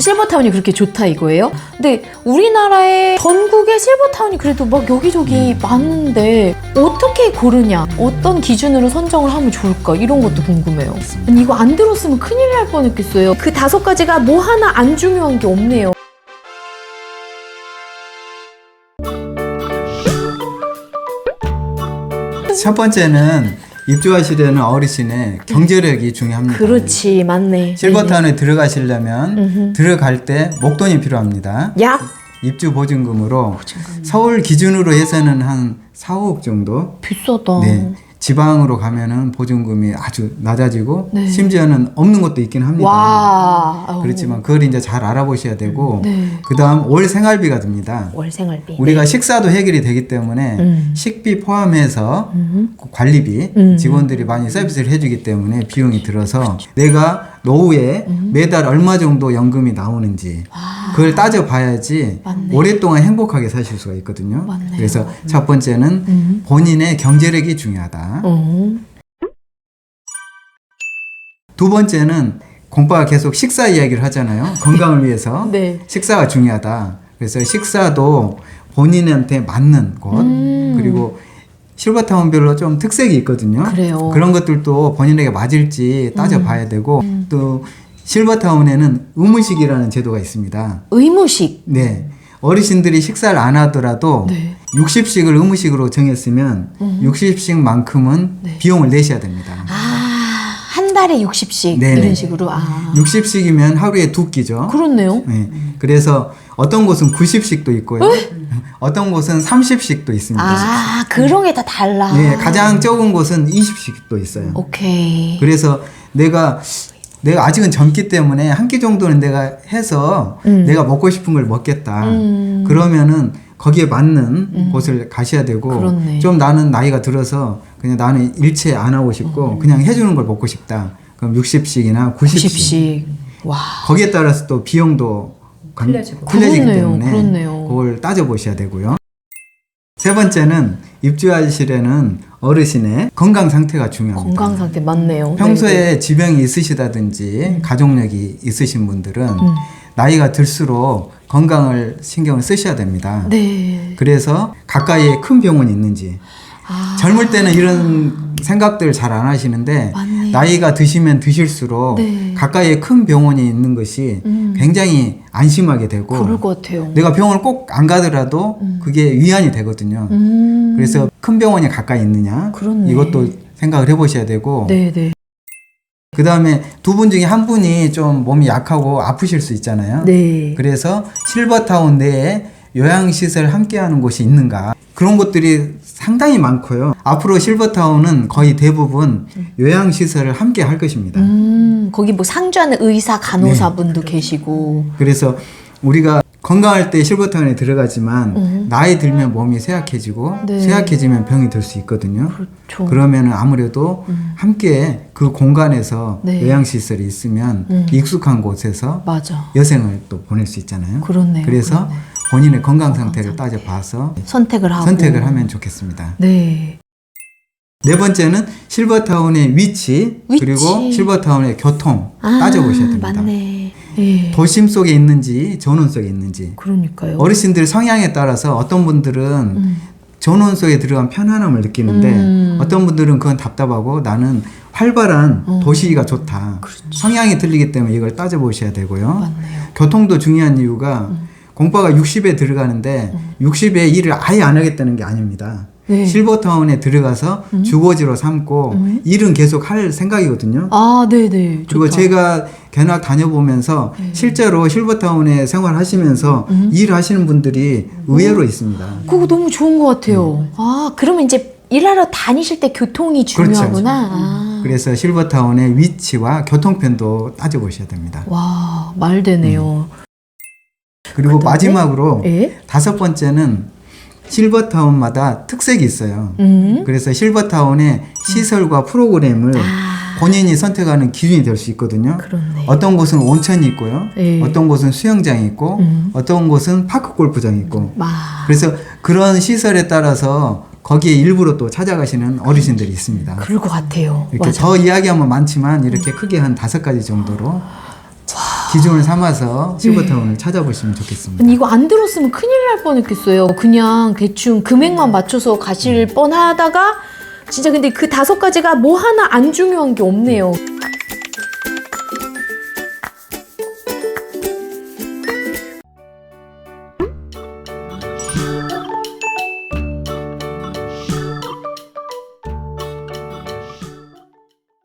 실버타운이 그렇게 좋다 이거예요? 근데 우리나라의 전국에 실버타운이 그래도 막 여기저기 많은데 어떻게 고르냐? 어떤 기준으로 선정을 하면 좋을까? 이런 것도 궁금해요. 아니, 이거 안 들었으면 큰일 날 뻔했겠어요. 그 5가지가 뭐 하나 안 중요한 게 없네요. 첫 번째는 입주하시려는 어르신의 경제력이 중요합니다. 그렇지, 맞네. 실버타운에 들어가시려면 들어갈 때 목돈이 필요합니다. 약? 입주 보증금으로 서울 기준으로 해서는 한 4, 5억 정도. 비싸다. 네. 지방으로 가면은 보증금이 아주 낮아지고 네. 심지어는 없는 것도 있긴 합니다. 와. 그렇지만 그걸 이제 잘 알아보셔야 되고 네. 그다음 월 생활비가 듭니다. 월 생활비. 우리가 네. 식사도 해결이 되기 때문에 식비 포함해서 그 관리비 직원들이 많이 서비스를 해주기 때문에 비용이 들어서 내가 노후에 매달 얼마 정도 연금이 나오는지 그걸 따져봐야지 맞네. 오랫동안 행복하게 사실 수가 있거든요. 맞네요. 그래서 첫 번째는 본인의 경제력이 중요하다. 두 번째는 공빠가 계속 식사 이야기를 하잖아요. 건강을 위해서 네. 식사가 중요하다. 그래서 식사도 본인한테 맞는 곳 그리고 실버타운별로 좀 특색이 있거든요. 그래요. 그런 것들도 본인에게 맞을지 따져봐야 되고 또 실버타운에는 의무식이라는 제도가 있습니다. 의무식. 네. 어르신들이 식사를 안 하더라도 네. 60식을 의무식으로 정했으면 60식만큼은 비용을 내셔야 됩니다. 한 달에 60씩 네네. 이런 식으로. 60식이면 하루에 2끼죠. 그렇네요. 네. 그래서 어떤 곳은 90식도 있고요. 어떤 곳은 30식도 있습니다. 그런 게 다 달라. 네, 가장 적은 곳은 20식도 있어요. 오케이. 그래서 내가 아직은 젊기 때문에 한 끼 정도는 내가 해서 내가 먹고 싶은 걸 먹겠다. 그러면은 거기에 맞는 곳을 가셔야 되고 그렇네. 좀 나는 나이가 들어서 그냥 나는 일체 안 하고 싶고 그냥 해주는 걸 먹고 싶다. 그럼 60식이나 90식. 90씩. 와. 거기에 따라서 또 비용도 틀려지기 그렇네요. 때문에 그렇네요. 그걸 따져보셔야 되고요. 세 번째는 입주하시려는 어르신의 건강 상태가 중요합니다. 건강 상태 맞네요. 평소에 지병이 있으시다든지 가족력이 있으신 분들은 나이가 들수록 건강을 신경을 쓰셔야 됩니다. 네. 그래서 가까이에 큰 병원이 있는지 젊을 때는 이런 생각들 잘 안 하시는데 맞네. 나이가 드시면 드실수록 네. 가까이에 큰 병원이 있는 것이 굉장히 안심하게 되고 그럴 것 같아요. 내가 병원을 꼭 안 가더라도 그게 위안이 되거든요. 그래서 큰 병원이 가까이 있느냐 그렇네. 이것도 생각을 해보셔야 되고 네네. 그 다음에 두 분 중에 한 분이 좀 몸이 약하고 아프실 수 있잖아요. 네. 그래서 실버타운 내에 요양시설 함께하는 곳이 있는가 그런 것들이 상당히 많고요. 앞으로 실버타운은 거의 대부분 요양시설을 함께 할 것입니다. 거기 뭐 상주하는 의사, 간호사분도 계시고. 그래서 우리가 건강할 때 실버타운에 들어가지만 나이 들면 몸이 쇠약해지고 네. 쇠약해지면 병이 들 수 있거든요. 그렇죠. 그러면 아무래도 함께 그 공간에서 네. 요양시설이 있으면 익숙한 곳에서 맞아. 여생을 또 보낼 수 있잖아요. 그렇네요. 그래서 그렇네. 본인의 건강 상태를 따져봐서 선택을 하고. 선택을 하면 좋겠습니다. 네. 네 번째는 실버타운의 위치, 그리고 실버타운의 교통 따져보셔야 됩니다. 맞네. 네. 도심 속에 있는지 전원 속에 있는지. 그러니까요. 어르신들 성향에 따라서 어떤 분들은 전원 속에 들어간 편안함을 느끼는데 어떤 분들은 그건 답답하고 나는 활발한 도시가 좋다. 성향이 틀리기 때문에 이걸 따져보셔야 되고요. 맞네요. 교통도 중요한 이유가 공빠가 60에 들어가는데 60에 일을 아예 안 하겠다는 게 아닙니다. 네. 실버타운에 들어가서 주거지로 삼고 일은 계속 할 생각이거든요. 네네. 그리고 좋다. 제가 견학 다녀보면서 실제로 실버타운에 생활하시면서 일하시는 분들이 의외로 있습니다. 그거 너무 좋은 것 같아요. 그러면 이제 일하러 다니실 때 교통이 중요하구나. 그래서 실버타운의 위치와 교통편도 따져보셔야 됩니다. 와, 말 되네요. 그리고 마지막으로 예? 5번째는 실버타운마다 특색이 있어요. 그래서 실버타운의 시설과 프로그램을 본인이 선택하는 기준이 될 수 있거든요. 그렇네. 어떤 곳은 온천이 있고요. 네. 어떤 곳은 수영장이 있고 어떤 곳은 파크 골프장이 있고 그래서 그런 시설에 따라서 거기에 일부러 또 찾아가시는 어르신들이 있습니다. 그럴 것 같아요. 이렇게 맞아. 더 이야기하면 많지만 이렇게 크게 한 5가지 정도로 기준을 삼아서 실버타운을 찾아보시면 좋겠습니다. 아니, 이거 안 들었으면 큰일 날 뻔했겠어요. 그냥 대충 금액만 맞춰서 가실 뻔하다가 진짜 근데 그 5가지가 뭐 하나 안 중요한 게 없네요.